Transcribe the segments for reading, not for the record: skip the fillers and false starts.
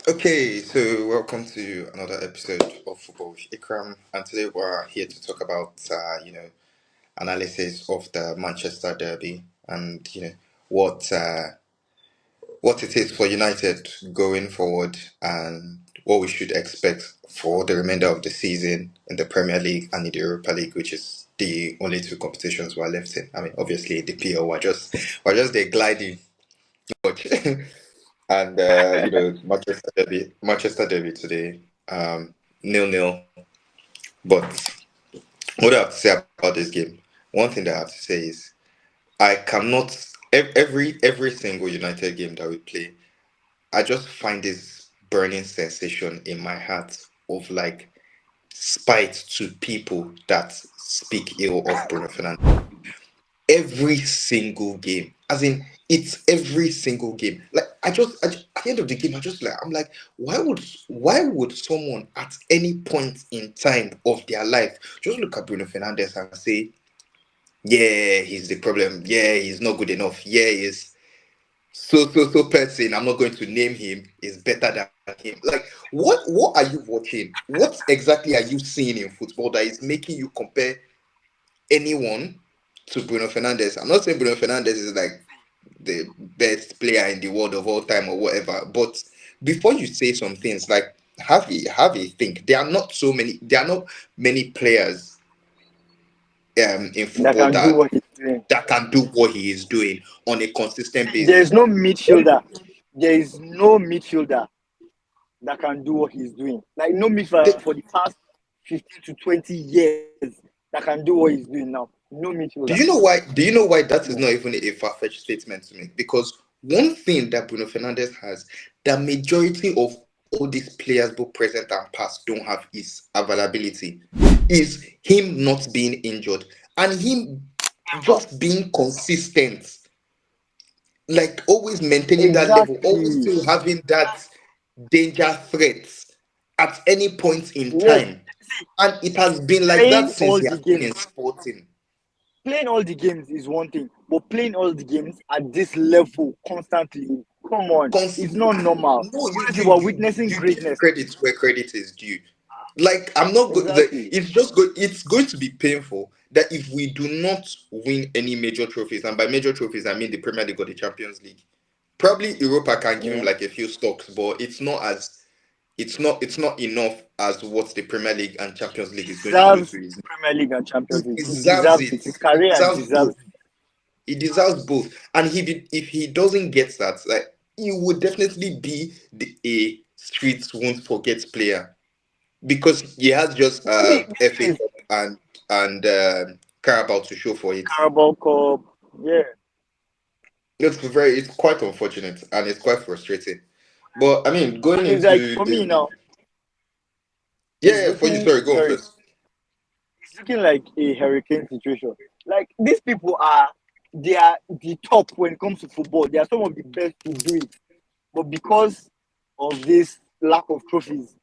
Okay, so welcome to another episode of Football with Ikram, and today we're here to talk about analysis of the Manchester Derby and what uh, what it is for United going forward and what we should expect for the remainder of the season in the Premier League and in the Europa League, which is the only two competitions we're left in. I mean, obviously the PL we're just there gliding much. And Manchester Derby today, 0-0. But what I have to say about this game, one thing that I have to say is I cannot every single United game that we play, I just find this burning sensation in my heart of like spite to people that speak ill of Bruno Fernandes. Every single game. As in, it's every single game. Like at the end of the game, I'm like, why would someone at any point in time of their life just look at Bruno Fernandez and say, yeah, he's the problem. Yeah, he's not good enough. Yeah, he's so person. I'm not going to name him is better than him. Like, what are you watching? What exactly are you seeing in football that is making you compare anyone to Bruno Fernandez? I'm not saying Bruno Fernandez is like the best player in the world of all time or whatever, but before you say some things, like have a think. There are not many players in that football can do that what he's doing. can do what he is doing on a consistent There basis. is no midfielder. There is no midfielder that can do what he's doing. Like no midfielder for the past 15 to 20 years that can do what he's doing now. No midfielder. Do you know why? Do you know why that is No. not even a far-fetched statement to make? Because one thing that Bruno Fernandez has, the majority of all these players, both present and past, don't have is availability. Is him not being injured and him just being consistent, like always maintaining that level, always Exactly. still having that danger threat at any point in Yes. time. And it has been like that Playing since all he the has been in games. sporting. Playing all the games is one thing, but playing all the games at this level constantly, come on, it's not normal. No, Honestly, we're witnessing you give greatness. credit where credit is due. Like I'm not go- like, Exactly. it's just good. It's going to be painful that if we do not win any major trophies, and by major trophies I mean the Premier League or the Champions League, probably Europa can give him Yeah. like a few stocks, but it's not enough as what the Premier League and Champions League is going to do Deserves to his name. Premier League and He Champions League. He deserves deserves it. it. His He career deserves deserves both. He deserves both. And if he doesn't get that, like he would definitely be a streets won't forget player because he has just it. See, the FA thing is, Cup and Carabao to show for it. Carabao Cup. Yeah. It's quite unfortunate and it's quite frustrating. But I mean, going And it's like into for me the now, it's yeah, for you, looking sorry, go on sorry, first. it's looking like a hurricane situation. Like these people are they are the top when it comes to football. They are some of the best to do it. But because of this lack of trophies,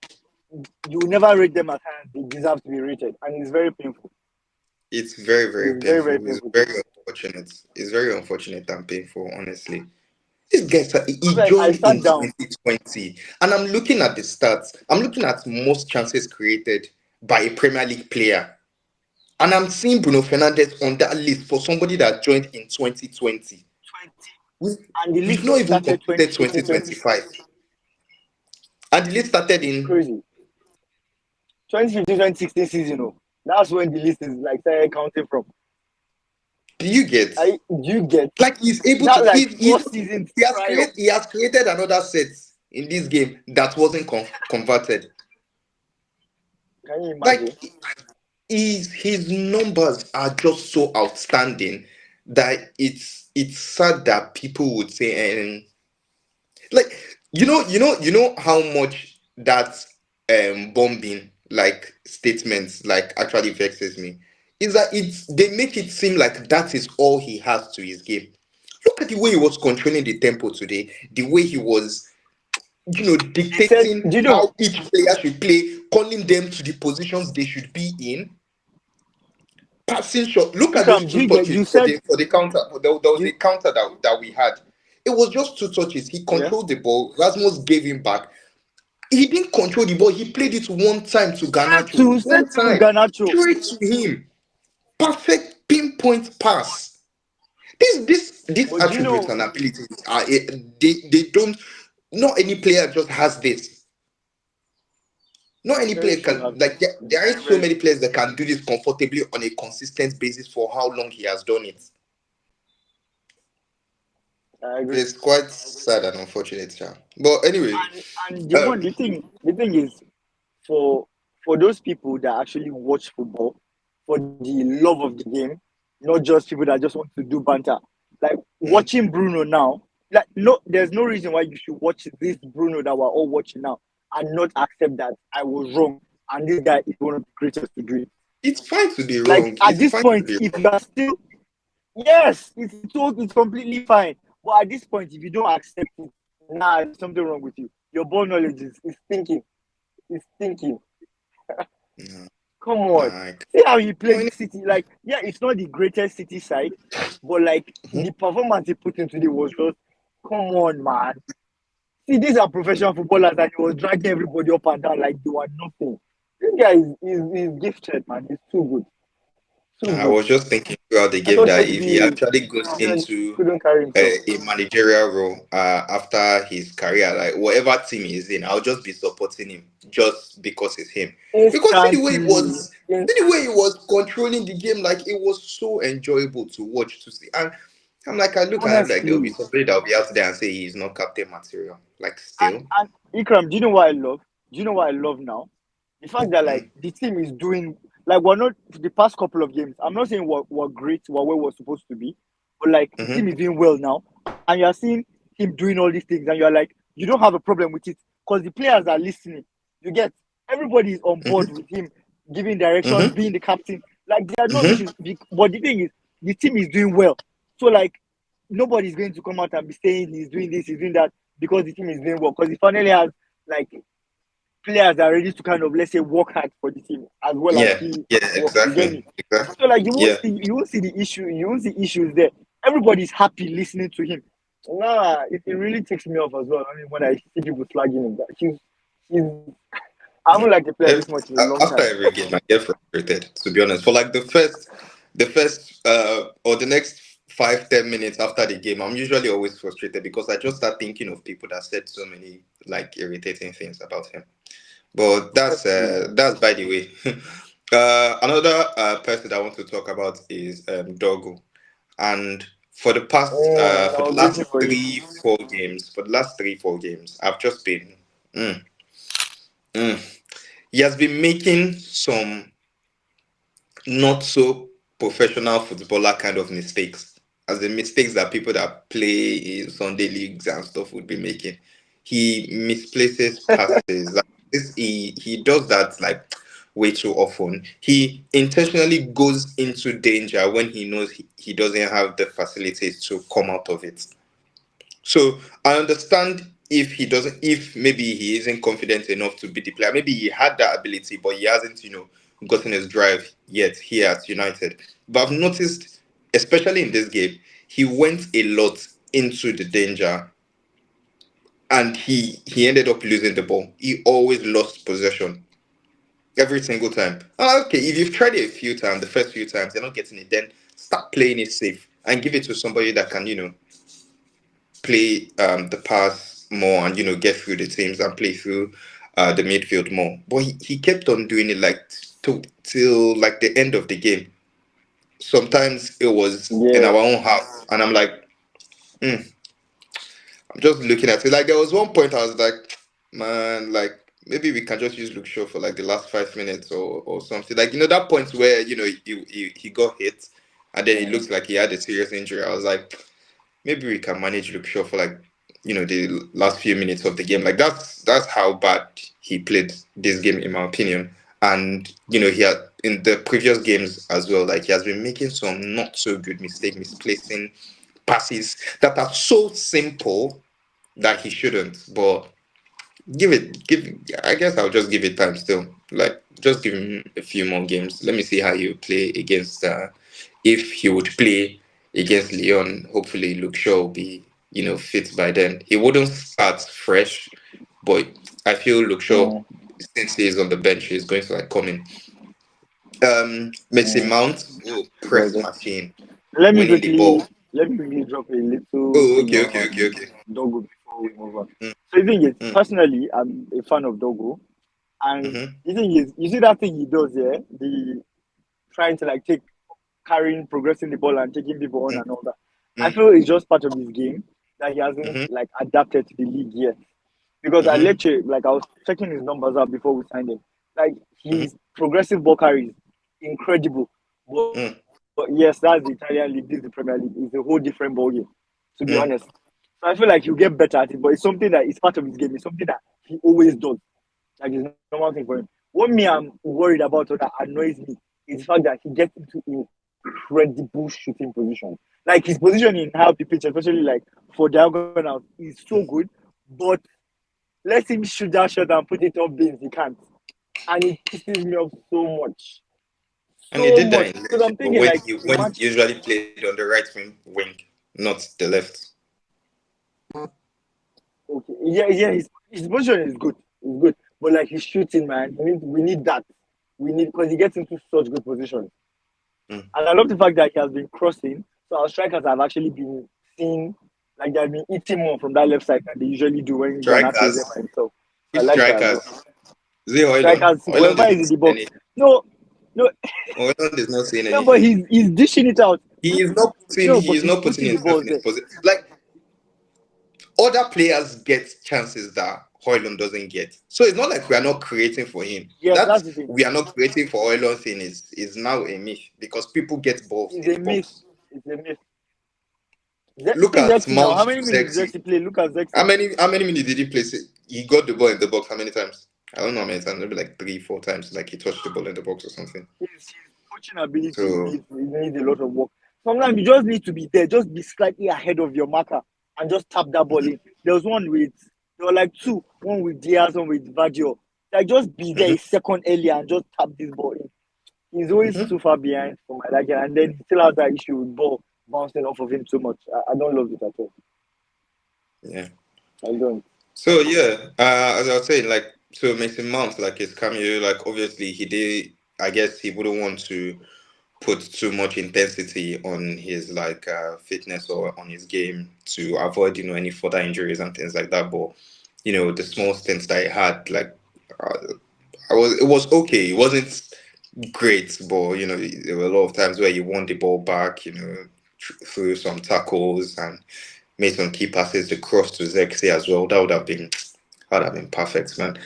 you will never rate them as high as they deserve to be rated. And it's very painful. It's very, very It's very, very painful. It's painful to very see. unfortunate. It's very unfortunate and painful, honestly. This guy, Because he like I joined sat in down. 2020, and I'm looking at the stats. I'm looking at most chances created by a Premier League player, and I'm seeing Bruno Fernandes on that list for somebody that joined in 2020. 20 We've, and the we've league not even started completed 2015, 2025, and the list started It's in. crazy. 2015, 2016 season. Oh, that's when the list is like started counting from. Do you get? I do you get Like he's able to. that like 4 seasons prior? He has created another set in this game that wasn't converted. Can you Like imagine? his numbers are just so outstanding that it's sad that people would say and like how much that bombing like statements like actually vexes me is that it's they make it seem like that is all he has to his game. Look at the way he was controlling the tempo today, the way he was They said, dictating do you know? how each player should play, calling them to the positions they should be in, passing shot. Look at those Ikram, do two you get? touches You for said the counter. There was a you counter that we had. It was just two touches. He yeah. controlled the ball. Rasmus gave him back, He didn't control the ball. He played it one time to Garnacho. Straight One to time. Garnacho. Straight to him. Perfect pinpoint pass. These But you attributes know, and abilities are they don't, not any player just has this. Not any very player true, can, actually. like, there Very, aren't so very many true. players that can do this comfortably on a consistent basis for how long he has done it. I agree. It's quite sad and unfortunate, yeah. But anyway, And the um, one the thing is, for those people that actually watch football for the love of the game, not just people that just want to do banter. Like mhm, watching Bruno now, like no, there's no reason why you should watch this Bruno that we're all watching now and not accept that I was wrong and this guy is one of the greatest to do it. it's fine to be Like wrong. at It's this fine to point, be if wrong. you are still, yes, it's completely fine. But at this point, if you don't accept it, nah, there's something wrong with you. Your ball knowledge is thinking, is thinking. No, Come no, on. See how he no, played City. Like, yeah, it's not the greatest City side, but like mhm. the performance he put into the was just, come on, man. See, these are professional footballers and he was dragging everybody up and down like they were nothing. This guy is gifted, man. He's too good. Too I good. was just thinking throughout the I game thought that if he maybe actually goes into couldn't carry himself. a managerial role after his career, like whatever team he's in, I'll just be supporting him just because it's him. Because Instantly. see the way he was controlling the game, like it was so enjoyable to watch to see. And I'm like, I look at him like there'll be Honestly. somebody that'll be out there and say he's not captain material. Like still. And Ikram, do you know what I love? Do you know what I love now? The fact that like Mm-hmm. the team is doing like we're not the past couple of games. I'm not saying we're great, we're where we're supposed to be, but like the team Mm-hmm. is doing well now, and you're seeing him doing all these things, and you're like, you don't have a problem with it because the players are listening. You get everybody is on board Mm-hmm. with him giving directions, Mm-hmm. being the captain. Like there are no Mm-hmm. issues, but the thing is, the team is doing well. So like nobody's going to come out and be saying he's doing this, he's doing that because the team is doing well. Because he finally has like players that are ready to kind of let's say work hard for the team as well as Yeah. he Yeah. works. You get Exactly. me? Exactly. So like Yeah. you won't see the issue, you won't see issues there. Everybody's happy listening to him. Nah, it really takes me off as well. I mean, when I see people flagging him, that he's I haven't liked the player this much in a long After time. every game, I get frustrated. To be honest, for like the first or the next 5-10 minutes after the game, I'm usually always frustrated because I just start thinking of people that said so many like irritating things about him. But Honestly, that's by the way. Another person that I want to talk about is Dogo, and I for the was waiting last for it. 3-4 games, I've just been. mm, mm. He has been making some not so professional footballer kind of mistakes, as the mistakes that people that play in Sunday leagues and stuff would be making. He misplaces passes. Like this, he does that like way too often. He intentionally goes into danger when he knows he doesn't have the facilities to come out of it. So I understand if maybe he isn't confident enough to be the player. Maybe he had that ability, but he hasn't, gotten his drive yet here at United. But I've noticed, especially in this game, he went a lot into the danger and he ended up losing the ball. He always lost possession every single time. Okay, if you've tried it a few times, the first few times, you're not getting it, then start playing it safe and give it to somebody that can, play the pass more and get through the teams and play through the midfield more. But he kept on doing it like till like the end of the game. Sometimes it was in Yeah, our own half, and I'm like, I'm just looking at it. Like there was one point I was like, man, like maybe we can just use Luke Shaw for like the last 5 minutes or something. Like that point where he got hit, and then it looks like he had a serious injury. I was like, maybe we can manage Luke Shaw for like the last few minutes of the game. Like that's how bad he played this game in my opinion. And he had in the previous games as well. Like he has been making some not so good mistake, misplacing passes that are so simple that he shouldn't. But give. I guess I'll just give it time still. Like just give him a few more games. Let me see how he will play against. If he would play against Leon, hopefully Luke Shaw will be fit by then. He wouldn't start fresh, But I feel Luke Shaw, Mm, since he is on the bench, he's going to like come in. Messi mm. Mount, oh, Very press good. machine, Let me winning the quickly ball. let me quickly drop a little Oh, thing okay, okay, okay, on okay. Dogo before we move on. Mm, So the thing is, mm, personally, I'm a fan of Dogo, and mm-hmm, the thing is, you see that thing he does here, the trying to like take carrying, progressing the ball and taking people on mm, and all that. I mm, feel it's just part of his game that he hasn't mm-hmm, like adapted to the league yet. Because I mm-hmm, literally like I was checking his numbers out before we signed him. Like mm-hmm, his progressive ball carry is incredible. But mm, yes, that's the Italian league, this is the Premier League. It's a whole different ball game, to be honest. mm. So I feel like he'll get better at it, but it's something that is part of his game. It's something that he always does. Like it's a normal thing for him. What me I'm worried about or that annoys me is the fact that he gets into incredible shooting positions. Like his position in half the pitch, especially like for diagonal, is so good. But let him shoot that shot and put it up bins. He can't. And it pisses me off so much. And he So did that much. in Because Lecce, I'm but thinking like a when he match. usually played on the right wing, not the left. Okay. Yeah, his position is good. It's good. But like his shooting, man, we need that. We need because he gets into such good positions. Mm. And I love the fact that he has been crossing. So our strikers have actually been seen like they've been eating more from that left side than they usually do when Garnacho is there by Strikers, himself. So I which like that as well. strikers? Is it Oilon? Strikers, Oilon whoever is is not in the saying box. anything. No, no, Oilon is not saying no, but anything. he's dishing it out. He No, but is he's not putting putting the himself balls in his there. position. Like other players get chances that Hoyland doesn't get. So it's not like we are not creating for him. Yes, That that's the thing. we are not creating for Hoyland thing is now a myth because people get balls It's in a the myth. box. It's a myth. Look See at Zexi now. Mount How to many minutes Zexi. Zexi play? Look at How Zexi. many how many minutes did he play? He got the ball in the box how many times? I don't know how many times, maybe like three, four times, like he touched the ball in the box or something. His coaching ability So needs a lot of work. Sometimes you just need to be there, just be slightly ahead of your marker and just tap that ball in. There was one with there were like two, one with Diaz, one with Vadio. Like just be there mhm, a second earlier and just tap this ball in. He's always mhm, too far behind for my liking, and then he still has that issue with ball bouncing off of him too much. I don't love it at all. yeah. I don't. So yeah, as I was saying, like so Mason Mount, like his cameo, like obviously he did. I guess he wouldn't want to put too much intensity on his like fitness or on his game to avoid any further injuries and things like that. But the small stints that he had, like uh, it was okay. It wasn't great, but there were a lot of times where he won the ball back, through some tackles and made some key passes to cross to Zexi as well. That would have been perfect, man.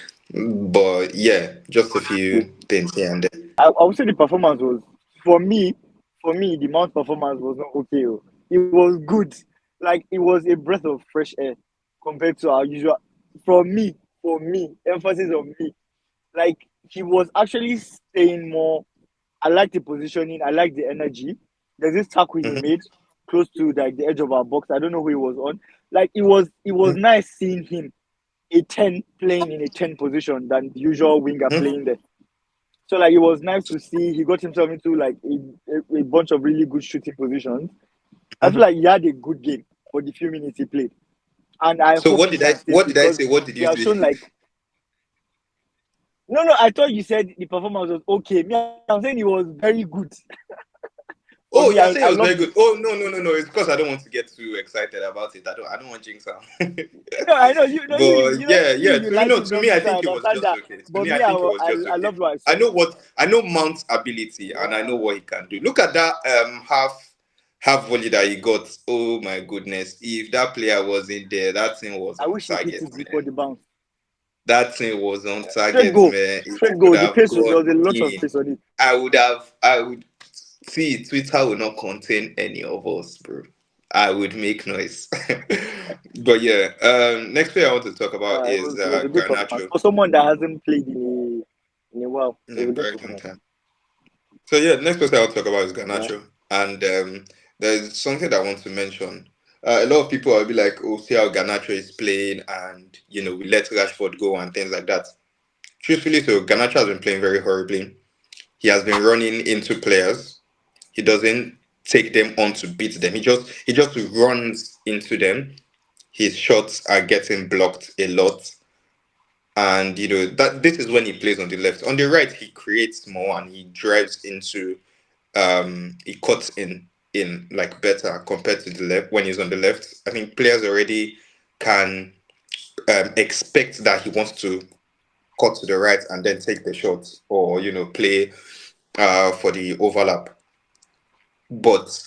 But yeah, just a few things here and there. I would say the performance was for me. For me, the Mount performance was not okay. Oh. It was good. Like it was a breath of fresh air compared to our usual. For me, emphasis on me. Like he was actually staying more. I like the positioning. I like the energy. There's this tackle he Mhm, made close to like the edge of our box. I don't know who he was on. Like it was mhm, nice seeing him a 10 playing in a 10 position than the usual winger mhm, playing there. So like it was nice to see he got himself into like a bunch of really good shooting positions. I feel mhm. like he had a good game for the few minutes he played, and I So hope what he did I can stay what fit did I because say? What did he you has shown say? like no. I thought you said the performance was okay. Me, I'm saying it was very good for Oh, me. you're I, saying I it was very loved it. good. Oh, no, no, no, no. It's because I don't want to get too excited about it. I don't want jinx out. No, I know you know But yeah, you yeah. you To me, like no. him, To don't me, I you? So I think it was understand just that. okay. To But me, I me, think it was just I okay. loved what I I saw. know what I know Mount's ability, and I know Yeah, what he can do. Look at that half volley that he got. Oh my goodness! If that player was in there, that thing was I on wish he hit target, it before man. the bounce. That thing was on Straight target, goal, man. It straight could goal. The have pace there gone was a lot of in. pace on it. I would see Twitter will not contain any of us, bro. I would make noise. But yeah, next player I want to talk about is It was a good performance Garnacho for someone that hasn't played in a while. in It a was a good very long performance. time. So yeah, next person I want to talk about is Yeah. Garnacho, and there's something that I want to mention. A lot of people will be like, "Oh, see how Garnacho is playing, and we let Rashford go and things like that." Truthfully, so Garnacho has been playing very horribly. He has been running into players. He doesn't take them on to beat them. He just runs into them. His shots are getting blocked a lot. and that this is when he plays on the left. On the right, he creates more and he drives into he cuts in like better compared to the left when he's on the left. I think players already can expect that he wants to cut to the right and then take the shot or play for the overlap. But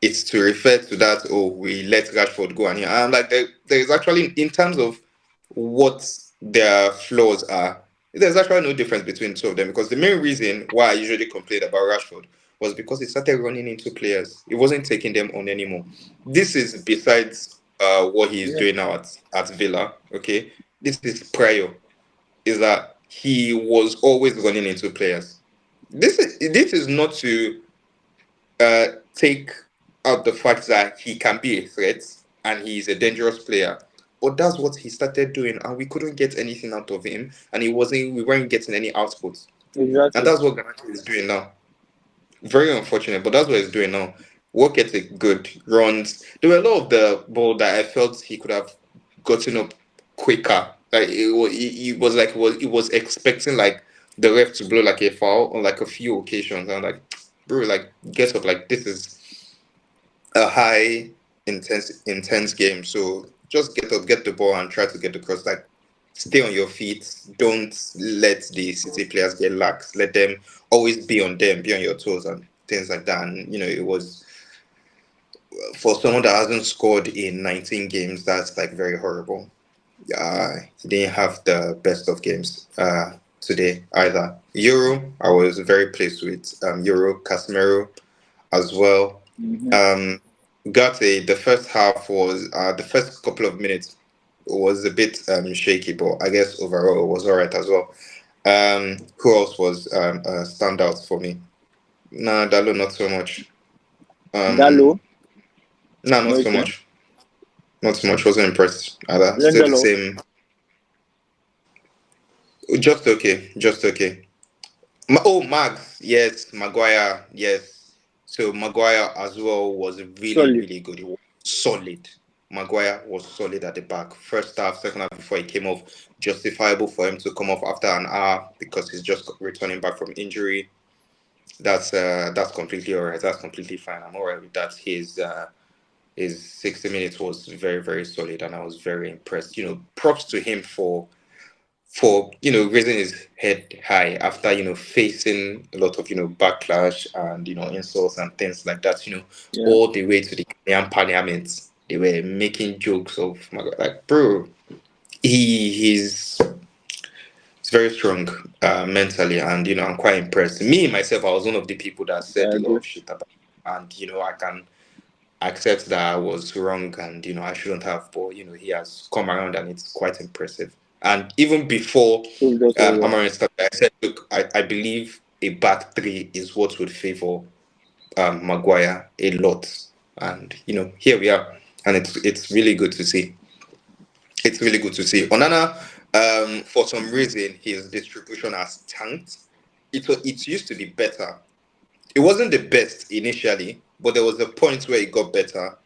it's to refer to that, oh, we let Rashford go, and I'm like, there is actually, in terms of what their flaws are, there's actually no difference between the two of them, because the main reason why I usually complained about Rashford was because he started running into players. He wasn't taking them on anymore. This is besides what he is Yeah, doing now at Villa. Okay, this is prior. Is that he was always running into players. This is not to uh, take out the fact that he can be a threat and he's a dangerous player. But that's what he started doing, and we couldn't get anything out of him, and we weren't getting any output. And exactly. that's what Garnacho is doing now. Very unfortunate, but that's what he's doing now. Work ethic, good runs. There were a lot of the ball that I felt he could have gotten up quicker. Like it was like he was expecting like the ref to blow like a foul on like a few occasions. And I'm like, bro, like get up, like this is a high intense game. So just get up, get the ball, and try to get the cross. Like stay on your feet. Don't let the City players get lax. Let them always be on them, be on your toes, and things like that. And it was for someone that hasn't scored in 19 games. That's like very horrible. He didn't have the best of games today either. Euro, I was very pleased with Euro Casemiro as well. Mm-hmm. Gatti, the first half was the first couple of minutes was a bit shaky, but I guess overall it was all right as well. Who else was a standout for me? Nah, Dalo, not so much. Um, Dallo, nah, not so okay. much. Not so much. Wasn't impressed either. Still the Lindelof, same. Just okay. Just okay. Mags. Yes. Maguire. Yes. So Maguire as well was really, solid. really good. He was solid. Maguire was solid at the back. First half, second half before he came off. Justifiable for him to come off after an hour because he's just returning back from injury. That's completely all right. That's completely fine. I'm all right with that. His 60 minutes was very, very solid, and I was very impressed. Props to him for raising his head high after facing a lot of backlash and insults and things like that, Yeah, all the way to the Ghanaian parliament. They were making jokes of my God, like, bro, he's very strong mentally, and I'm quite impressed. Me myself, I was one of the people that I said a lot agree. of shit about him, and I can accept that I was wrong, and I shouldn't have, but he has come around and it's quite impressive. And even before Proved us all wrong. Amarin started, I said, look, I believe a back three is what would favor Maguire a lot, and here we are, and it's really good to see. It's really good to see. Onana, for some reason, his distribution has tanked. It used to be better. It wasn't the best initially, but there was a point where it got better,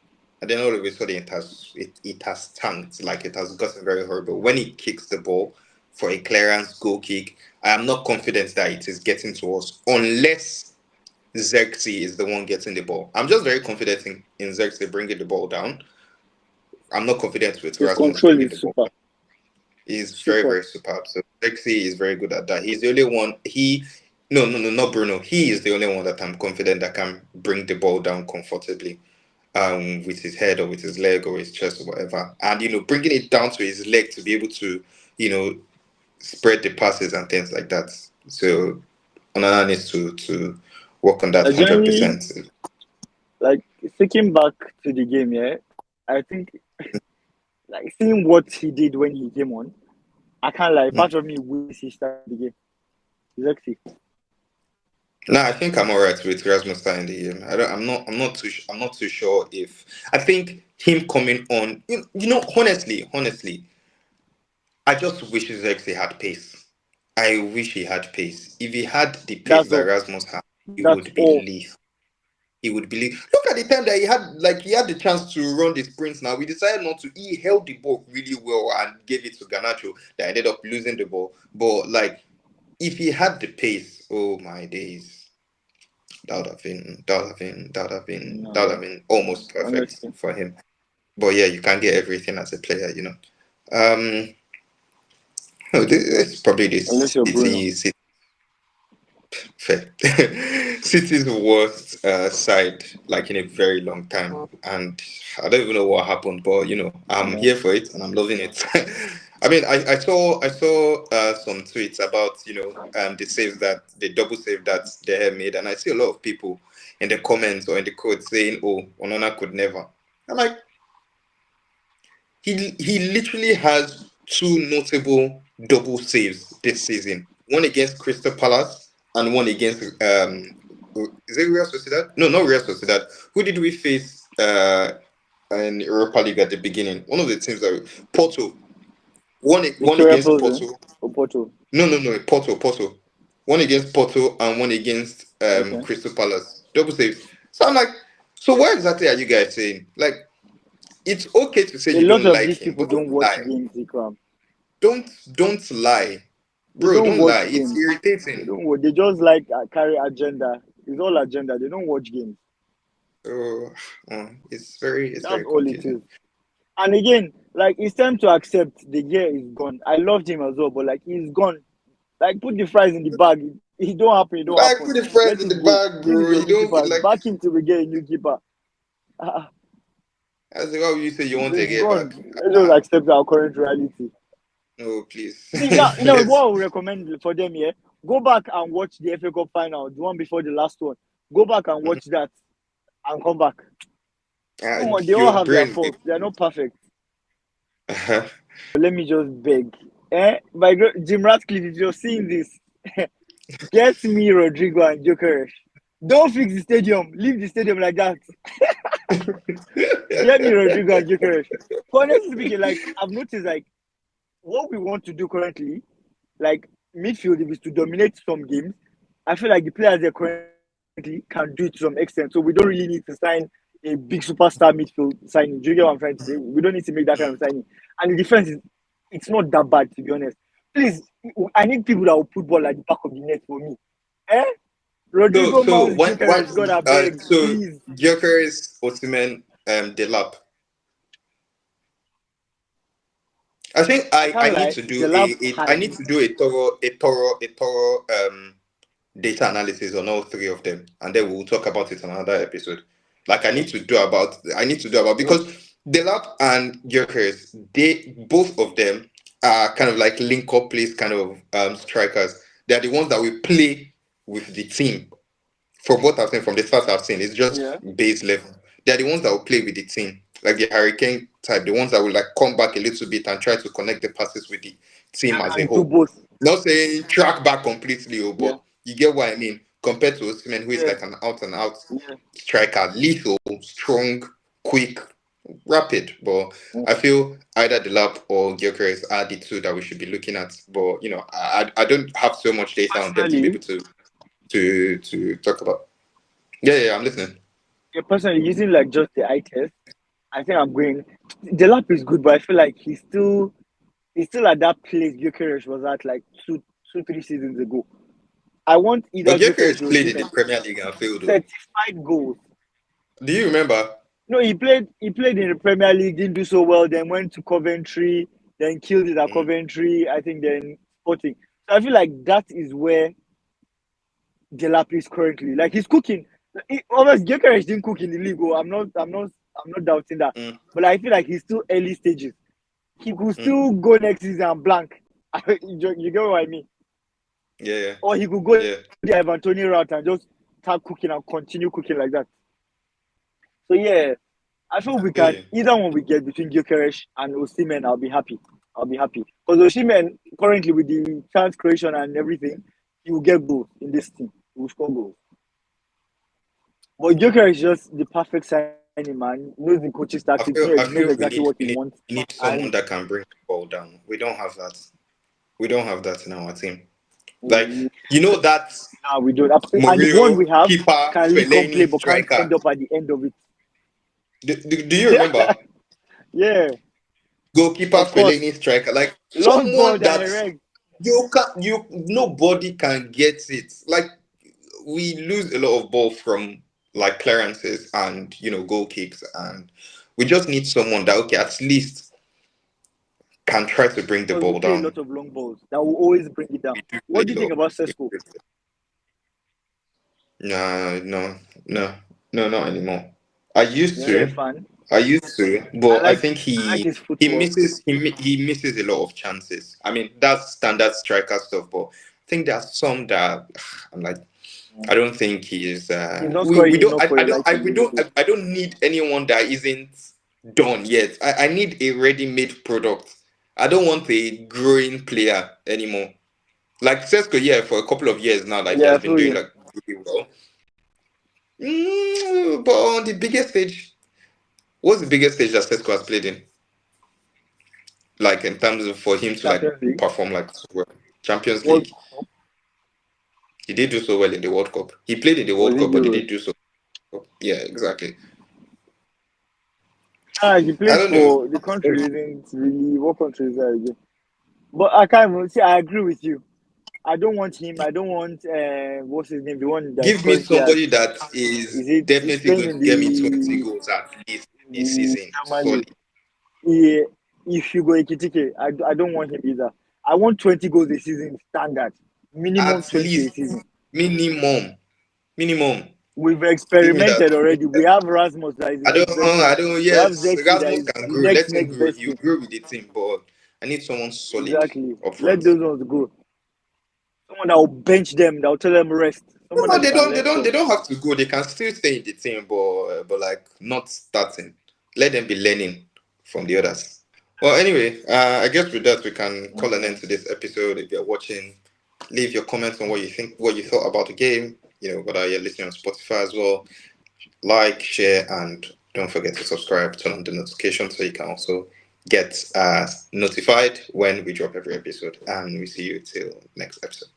and then all of a sudden it has tanked. Like it has gotten very horrible. When he kicks the ball for a clearance goal kick, I am not confident that it is getting to us unless Xerxes is the one getting the ball. I'm just very confident in Xerxes bringing the ball down. I'm not confident with His Rasmus control bringing the is ball. super, He's very, super. very superb. So Lexi is very good at that. He's the only one. No, no, no, not Bruno. He is the only one that I'm confident that can bring the ball down comfortably, with his head or with his leg or his chest or whatever. And bringing it down to his leg to be able to, you know, spread the passes and things like that. So Onana needs to work on that I hundred generally percent. like thinking back to the game. Yeah, I think like seeing what he did when he came on. I can't lie. Part of me wishes he started the game. Exactly. No, I think I'm alright with Rasmus starting the game. I don't. I'm not too sure if. I think him coming on. Honestly, I just wish Zexi had pace. I wish he had pace. If he had the pace That's that all. Rasmus had, he That's would be all. lethal. he would believe. Look at the time that he had the chance to run the sprints. Now we decided not to. He held the ball really well and gave it to Garnacho that ended up losing the ball. But like, if he had the pace, oh my days, that would have No, been almost perfect honestly, for him. But yeah, you can't get everything as a player, you know. Um, no, this is probably the unless you're Bruno. fair. City's worst side, like in a very long time, and I don't even know what happened, but you know, I'm No. here for it and I'm loving it. I mean, I saw some tweets about the double save that they made, and I see a lot of people in the comments or in the code saying, "Oh, Onana could never." I'm like, he literally has two notable double saves this season. One against Crystal Palace and one against is it Real Sociedad? No, not Real Sociedad. Who did we face in Europa League at the beginning? One of the teams that Porto. One Victoria against Pilsen Porto. or Porto. No, Porto. One against Porto and one against Okay. Crystal Palace. Double saves. So I'm like, so what exactly are you guys saying? Like, it's okay to say A you lot don't of like these him, people but don't don't watch lie. games, Ikram. Don't lie, They bro. don't Don't lie. watch It's games. They irritating. don't. They just like carry agenda. It's all agenda. They don't watch games. Oh, it's That's very all it confusing. is. And again, like it's time to accept the year is gone. I loved him as well, but like he's gone. Like put the fries in the bag. It don't happen. It don't Like happen. put the friends Let in the him go. bag, This is bro. your You new don't keeper. like Back him till we get a new keeper. as well. You say you want So to it's get back. gone. Let's just accept our current reality. No, please. See now, what Let's. I would recommend for them here, go back and watch the FA Cup final, the one before the last one. Go back and watch that and come back. Come on, they all Your have their brain. faults. They are not perfect. Uh-huh. Let me just beg. Jim Ratcliffe, if you're seeing this, get me Rodrigo and Jokeresh. Don't fix the stadium. Leave the stadium like that. Get me Rodrigo and Jokeresh. Honestly speaking, like I've noticed, like what we want to do currently, like midfield, if it's to dominate some games, I feel like the players they currently can do it to some extent. So we don't really need to sign a big superstar midfield signing. Do you get what I'm trying to say? We don't need to make that kind of signing. And the defense is it's not that bad to be honest. Please, I need people that will put ball at the back of the net for me. Eh? Rodrigo So Mount what Gyökeres, God I beg, so please. Gyökeres, Osimhen, Delap. I think I I can't need lie, to the do lab I has need to do a thorough data analysis on all three of them, and then we'll talk about it on another episode. Like I need to do about yeah, because Delap and Gyökeres, they both of them are kind of like link up plays kind of strikers. They are the ones that will play with the team. From what I've seen, from the stats I've seen, it's just yeah. base level. They're the ones that will play with the team, like the Hurricane type, the ones that will like come back a little bit and try to connect the passes with the team as a And do whole. both. Not saying track back completely, Yeah, but you get what I mean. Compared to Osimhen, who is yeah, like an out and out yeah. striker, lethal, strong, quick, rapid. But Mm. I feel either the lap or Gyökeres are the two that we should be looking at. But you know, I don't have so much data on them to be Personally, able to talk about. Yeah, I'm listening. yeah, personally using like just the eye test, I think I'm going. The lap is good, but I feel like he's still at that place Gyökeres was at like 3 seasons ago. I want either But Gyökeres Gyökeres or played in the Osimhen. Premier League and failed though. Certified goals. Do you remember? No, he played in the Premier League, didn't do so well, then went to Coventry, then killed it at Mm, Coventry, I think then Sporting. So I feel like that is where Delap is currently. Like he's cooking. Obviously, Gyökeres didn't cook in the league. Oh, I'm not doubting that. mm, But I feel like he's still early stages. He could mm. still go next season and blank. You get what I mean? Yeah, Or he could go yeah, the Ivan Toney route and just start cooking and continue cooking like that. So yeah, I feel I we feel can you. either one we get between Gyökeres and Osimhen. I'll be happy. I'll be happy because Osimhen currently with the chance creation and everything, he will get goals in this team. He will score goals. But Gyökeres is just the perfect signing man. Knows the coach's tactics. I Knows feel exactly what he wants. we need someone And that can bring the ball down. We don't have that. We don't have that in our team. Like, We, that nah, we don't. And the one Murillo, we have keeper, can lead Fellaini, complain but can't striker. end up at the end of it. Do you remember? Yeah, Goalkeeper, of course. Fellaini, striker. Like, Long ball someone that direct. nobody can get it. Like, we lose a lot of ball from like clearances and goal kicks, and we just need someone that, okay, at least can try to bring the Because we ball play a down. lot of long balls that will always bring it down. We do play What do you a lot. think about Sesko? No, no, no, no, not anymore. I used You're not a to, fan. I but I like think I like he his he footwork. misses he misses a lot of chances. I mean, that's standard striker stuff, but I think there's some that I'm like, I don't think he is. He's not We scoring don't. enough for a right to We leave don't. it. I don't need anyone that isn't done yet. I need a ready-made product. I don't want a growing player anymore. Like Sesko, yeah, for a couple of years now, like he Yeah, I has been feel doing you. like really well. But on the biggest stage, what's the biggest stage that Sesko has played in? Like in terms of for him to like Champions League. perform like so well. Champions World League. Cup. He did do so well in the World Cup. He played in the Was World it Cup, but he Euros? did do so well. Yeah, exactly. Ah, he I plays don't know. for the country isn't really what country is that again? But I can't even see. I agree with you. I don't want him. I don't want what's his name? The one that is Give me currently at somebody that is is it is definitely playing going to in get me 20 the goals at least this the season. German league. Solid. Yeah, if you go Ekitike, I don't want him either. I want 20 goals a season standard. Minimum At 20 a least season. minimum. Minimum. We've Give me that. experimented Give me already. We that. have Rasmus that is the next best thing. I don't, We have yes, Zexi that Erasmus is can the grow. Let him next grow. best He'll thing. grow with the team, but I need someone solid Exactly. up Let front. those ones go. Someone that will bench them, that will tell them rest. No, Someone no, that they can learn they from. don't have to go. They can still stay in the team, but like not starting. Let them be learning from the others. Well, anyway, I guess with that we can call an end to this episode. If you're watching, leave your comments on what you think, what you thought about the game. Whether you're listening on Spotify as well. Like, share, and don't forget to subscribe. Turn on the notification so you can also get notified when we drop every episode. And we see you till next episode.